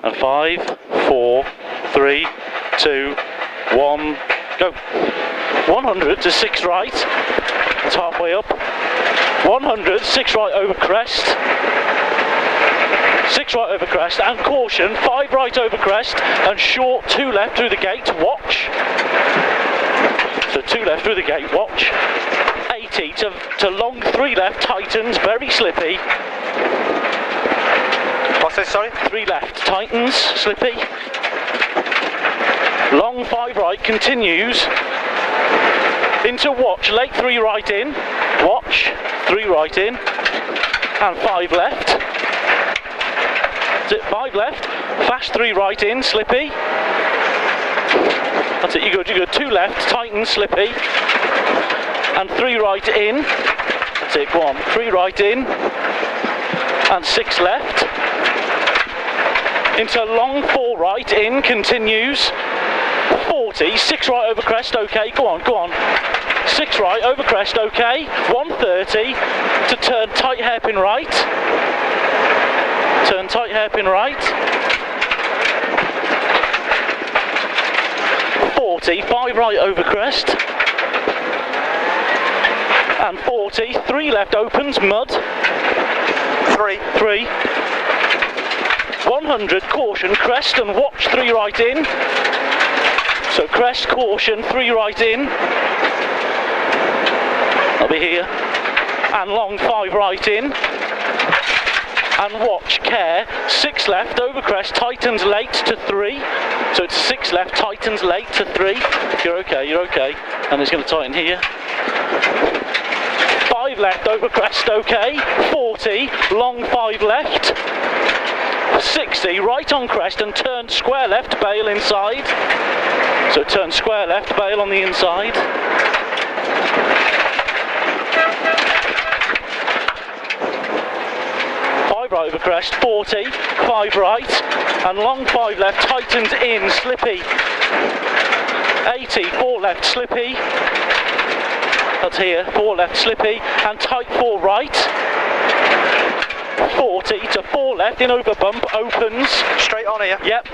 And 5, 4, 3, 2, 1, go. 100 to 6 right, it's halfway up. 100, 6 right over crest. 6 right over crest, and caution, 5 right over crest, and short 2 left through the gate, watch. So 2 left through the gate, watch. 80 to long 3 left, tightens, very slippy. What's this, sorry? 3 left, tightens, slippy. Long 5 right, continues. Into watch, late 3 right in, watch, 3 right in, and 5 left. That's it, 5 left, fast 3 right in, slippy. That's it, you're good, 2 left, tighten, slippy. And 3 right in, that's it, go on, 3 right in, and 6 left. Into long 4 right in, continues. 40, 6 right over crest, okay, go on. 6 right over crest, okay. 130 to turn tight hairpin right. Turn tight hairpin right. 40, 5 right over crest. And 40, 3 left opens, mud. 3. 100, caution, crest and watch 3 right in. So crest, caution, 3 right in. I'll be here. And long 5 right in. And watch, care, 6 left over crest, tightens late to 3. So it's 6 left, tightens late to 3. You're okay. And it's going to tighten here. 5 left over crest, okay. 40, long 5 left. 60, right on crest and turn square left, bail inside. So turn square left, bail on the inside. 5 right over crest, 40, 5 right, and long 5 left, tightens in, slippy. 80, 4 left, slippy. That's here, 4 left, slippy, and tight 4 right. 40 to 4 left, in over bump, opens. Straight on here? Yep.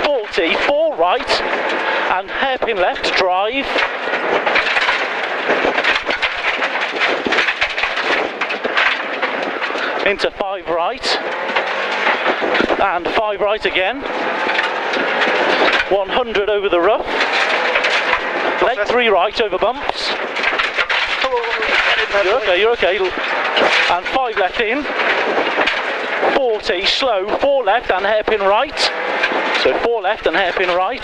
40, 4 right, and hairpin left, drive. Into 5 right, and 5 right again. 100 over the rough. Late 3 right over bumps. You're okay. And 5 left in. 40, slow, 4 left and hairpin right. So 4 left and hairpin right.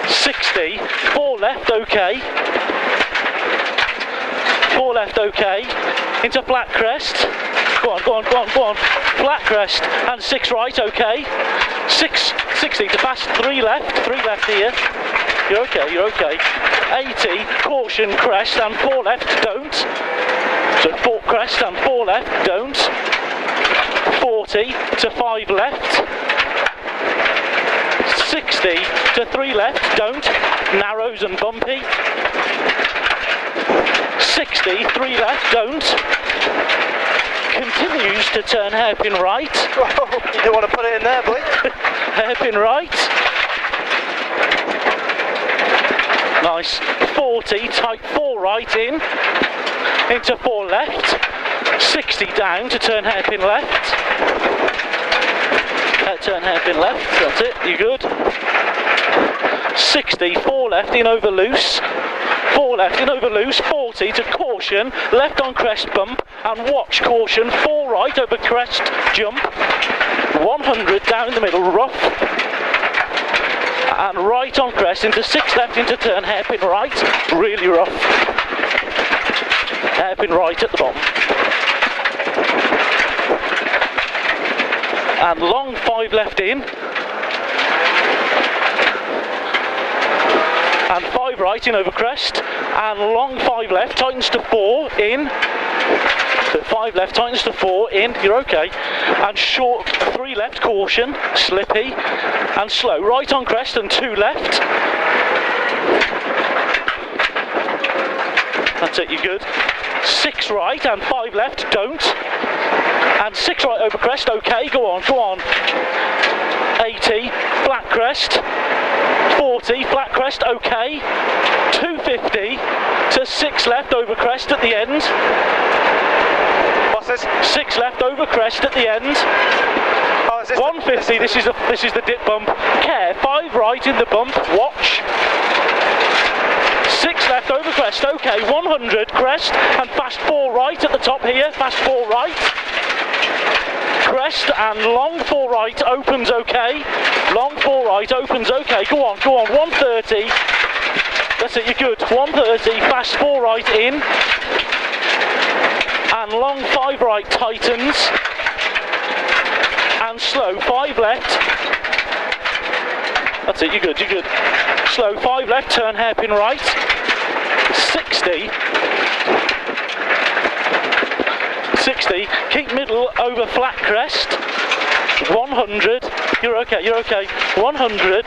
60, 4 left, okay. 4 left, okay. Into flat crest. Go on. Flat crest and 6 right, okay. 60 to fast, 3 left here. You're okay. 80, caution, crest and 4 left, don't. So 4 crest and 4 left, don't. 40 to 5 left. 60 to 3 left, don't. Narrows and bumpy. 60, 3 left, don't. Continues to turn hairpin right. Oh, you don't want to put it in there, boy. Hairpin right. Nice. 40, tight 4 right in. Into 4 left. 60 down to turn hairpin left. Turn hairpin left, that's it, you're good. 60, 4 left in over loose. 4 left in over loose, 40 to caution, left on crest bump, and watch caution, 4 right over crest jump, 100 down in the middle, rough, and right on crest into 6 left into turn, hairpin right, really rough, hairpin right at the bottom. And long 5 left in. And 5 right in over crest. And long 5 left, tightens to 4 in. So 5 left, tightens to 4 in, you're okay. And short 3 left, caution, slippy. And slow, right on crest and 2 left. That's it, you're good. 6 right and 5 left, don't. And 6 right over crest, okay, go on. 80, flat crest. 40, flat crest, okay. 250 to 6 left over crest at the end. What's this? 6 left over crest at the end. Oh, is this 150, this is the dip bump. Care, 5 right in the bump, watch. 6 left over crest, okay, 100 crest and fast 4 right at the top here, fast 4 right. Crest and long 4 right opens okay. Long 4 right opens okay. Go on, 130. That's it, you're good. 130, fast 4 right in. And long 5 right tightens. And slow 5 left. That's it, you're good. Slow 5 left, turn hairpin right. 60. 60, keep middle over flat crest. 100, you're okay. 100.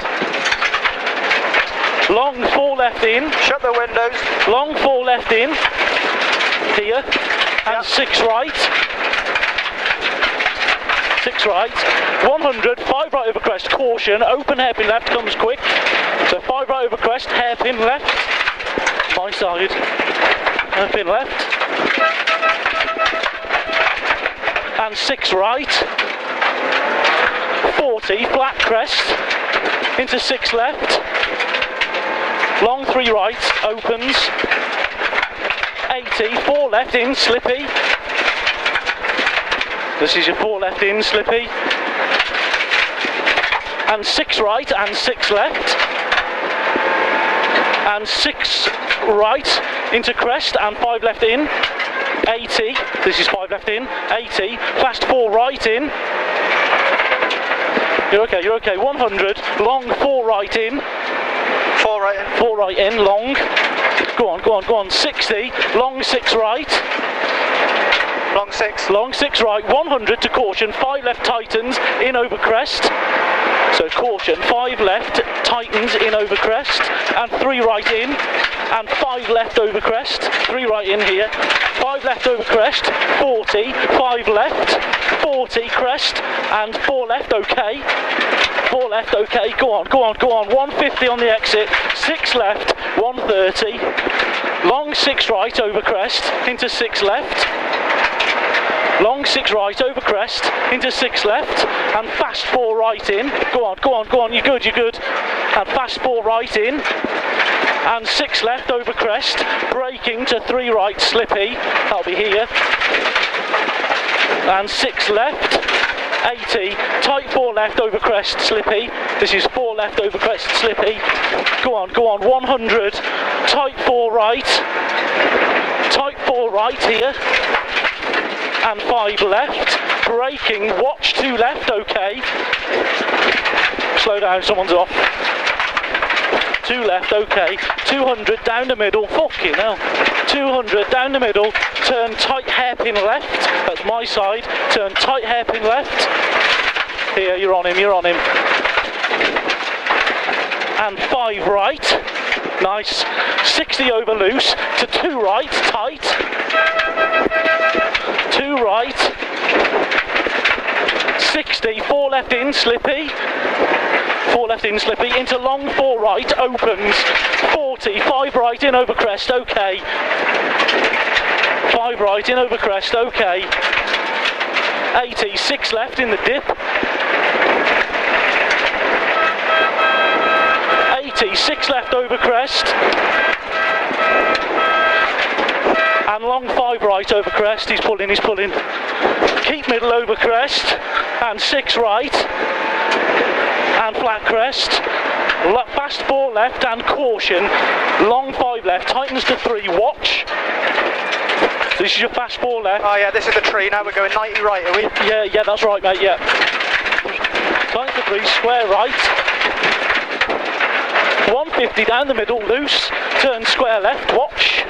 Long 4 left in. Shut the windows. Long 4 left in. Here. And 6 right. 6 right. 100, 5 right over crest, caution. Open hairpin left comes quick. So 5 right over crest, hairpin left. My side. Hairpin left. And 6 right, 40, flat crest, into 6 left, long 3 right, opens, 80, 4 left in, slippy, this is your 4 left in, slippy, and 6 right and 6 left, and 6 right into crest and 5 left in, 80, this is 5 left in, 80, fast 4 right in. You're okay, 100, long 4 right in. 4 right in. 4 right in, long. Go on, 60, long 6 right. Long 6. Long 6 right, 100 to caution, 5 left tightens, in over crest. So caution, 5 left tightens, in over crest, and 3 right in, and 5 left over crest, 3 right in here. 5 left over crest, 40, 5 left, 40 crest, and 4 left okay. 4 left okay, go on, 150 on the exit, 6 left, 130, long 6 right over crest, into 6 left, long 6 right over crest, into 6 left, and fast 4 right in, go on, you're good, and fast 4 right in, and 6 left over crest, braking to 3 right slippy, that'll be here, and 6 left, 80, tight 4 left over crest slippy, this is 4 left over crest slippy, go on, 100, tight 4 right here, and 5 left, braking, watch 2 left, okay, slow down, someone's off. 2 left, okay, 200 down the middle, fucking hell, 200 down the middle, turn tight hairpin left, that's my side, turn tight hairpin left, here, you're on him, and 5 right, nice, 60 over loose, to 2 right, tight, 2 right, 60, 4 left in, slippy, 4 left in, slippy, into long 4 right, opens, 40, 5 right in over crest, okay, 5 right in over crest, okay, 80, 6 left in the dip, 80, 6 left over crest, and long 5 right over crest, he's pulling, keep middle over crest, and 6 right, and flat crest, fast 4 left and caution, long 5 left, tightens to 3, watch, this is your fast 4 left. Oh yeah, this is the tree, now we're going 90 right, are we? Yeah, that's right mate, yeah. Tightens to 3, square right, 150 down the middle, loose, turn square left, watch.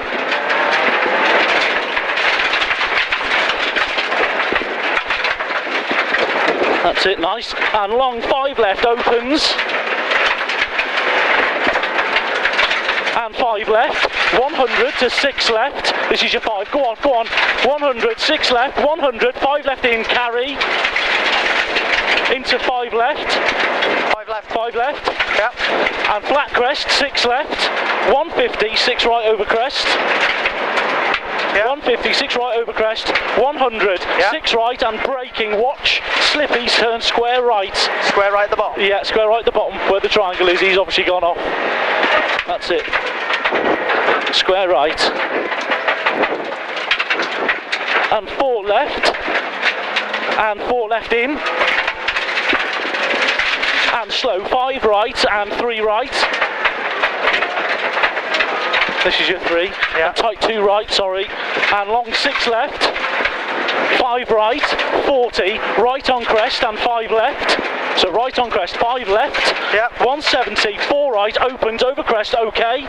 That's it, nice. And long 5 left opens. And 5 left. 100 to 6 left. This is your 5. Go on, go on. 100, 6 left. 100, 5 left in. Carry. Into 5 left. 5 left. 5 left. Yep. And flat crest, 6 left. 150, 6 right over crest. Yep. 150, 6 right over crest. 100, Yep. 6 right and braking. Watch. Slippy, turn square right. Square right at the bottom. Yeah, square right at the bottom where the triangle is. He's obviously gone off. That's it. Square right. And 4 left. And 4 left in. And slow. 5 right and 3 right. This is your 3. Yeah. And tight 2 right, sorry. And long 6 left. 5 right, 40, right on crest and 5 left. So right on crest, 5 left. Yep. 170, 4 right, opens over crest, okay.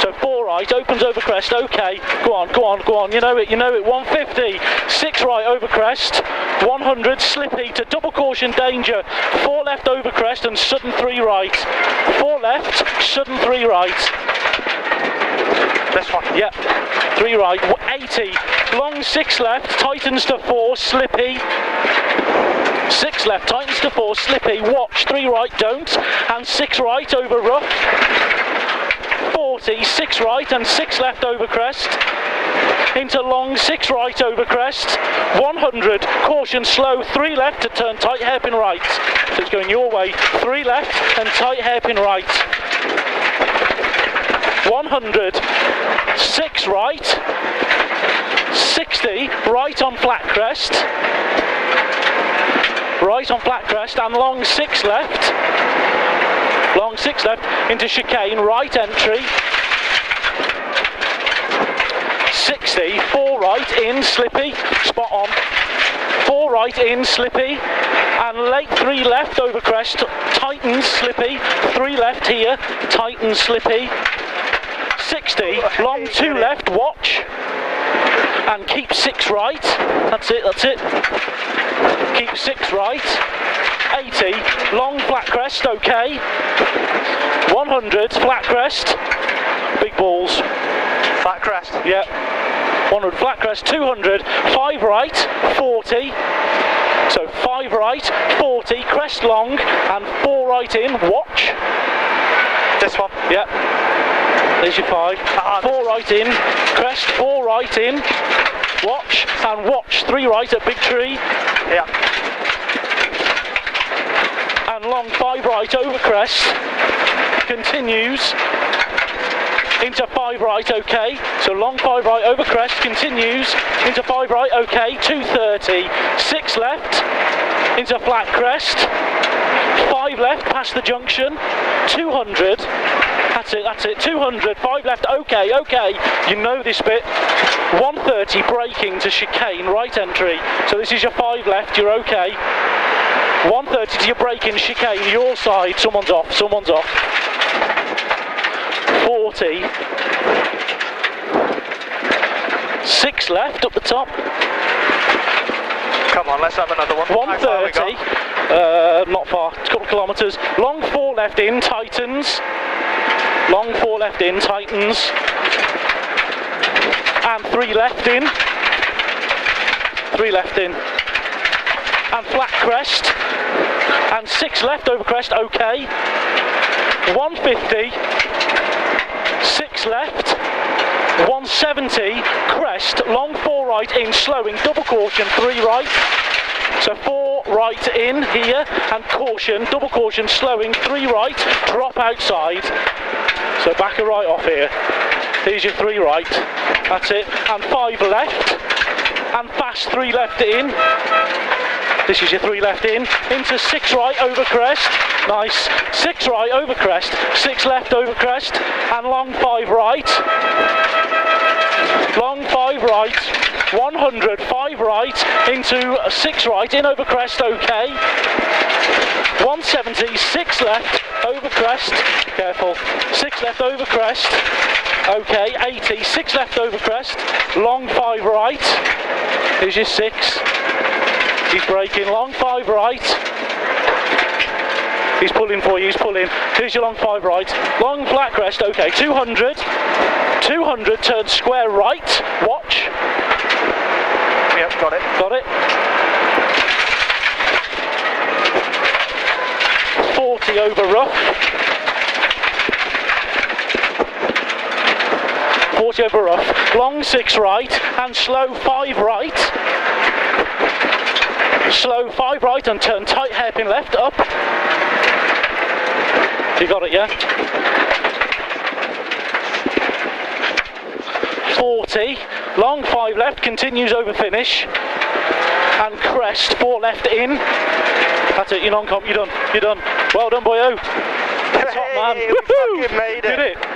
So 4 right, opens over crest, okay. Go on, go on, go on, you know it, you know it. 150, 6 right over crest. 100, slippy to double caution danger. 4 left over crest and sudden 3 right. 4 left, sudden 3 right. This one. Yep, 3 right, 80, long 6 left, tightens to 4, slippy. 6 left, tightens to 4, slippy, watch, 3 right, don't, and 6 right over rough. 40, 6 right and 6 left over crest. Into long, 6 right over crest. 100, caution slow, 3 left to turn tight hairpin right. So it's going your way, 3 left and tight hairpin right. 100, 6 right, 60, right on flat crest, right on flat crest and long 6 left, long 6 left into chicane, right entry, 60, 4 right in, slippy, spot on, 4 right in, slippy, and late 3 left over crest, tightens, slippy, 3 left here, tightens, slippy, 60, long 2 left, watch, and keep 6 right, that's it, that's it, keep 6 right, 80, long flat crest, okay, 100, flat crest, big balls, Flat crest. yeah, 100, flat crest, 200, 5 right, 40, so 5 right, 40, crest long, and 4 right in, watch, This one. yeah. There's your 5. 4 right in, crest, 4 right in, watch, and watch, 3 right at big tree, Yeah. and long 5 right over crest, continues, into 5 right, okay, so long 5 right over crest, continues, into 5 right, okay, 230, 6 left, into flat crest, 5 left, past the junction, 200, that's it, 200, 5 left, okay, okay, you know this bit, 130, braking to chicane, right entry, so this is your 5 left, you're okay, 130 to your braking, chicane, your side, someone's off, 40, 6 left up the top, Come on, let's have another one. How far we 130, got? not far, it's a couple of kilometres, long 4 left in, tightens, long 4 left in, tightens, and 3 left in, 3 left in, and flat crest, and 6 left over crest, okay, 150, 6 left, 170, crest, long 4 right in, slowing, double caution, 3 right, so 4 right in here, and caution, double caution, slowing, 3 right, drop outside, so back a right off here, here's your 3 right, that's it, and 5 left, and fast 3 left in, this is your 3 left in, into 6 right over crest, nice, 6 right over crest, 6 left over crest, and long 5 right, long 5 right, 100, 5 right, into 6 right, in over crest, okay, 170, 6 left, over crest, careful, 6 left over crest, okay, 80, 6 left over crest, long 5 right, here's your 6, he's braking, long 5 right, He's pulling for you, he's pulling. Here's your long 5 right. Long flat crest, okay, 200. 200, turn square right, watch. Yep, got it. Got it. 40 over rough. 40 over rough. Long 6 right and slow 5 right. Slow 5 right and turn tight hairpin left, up. You got it, yeah? 40, long 5 left, continues over finish. And crest, 4 left in. That's it, you're non-comp, you're done, you're done. Well done, boyo. Top man. We fucking made it. Did it?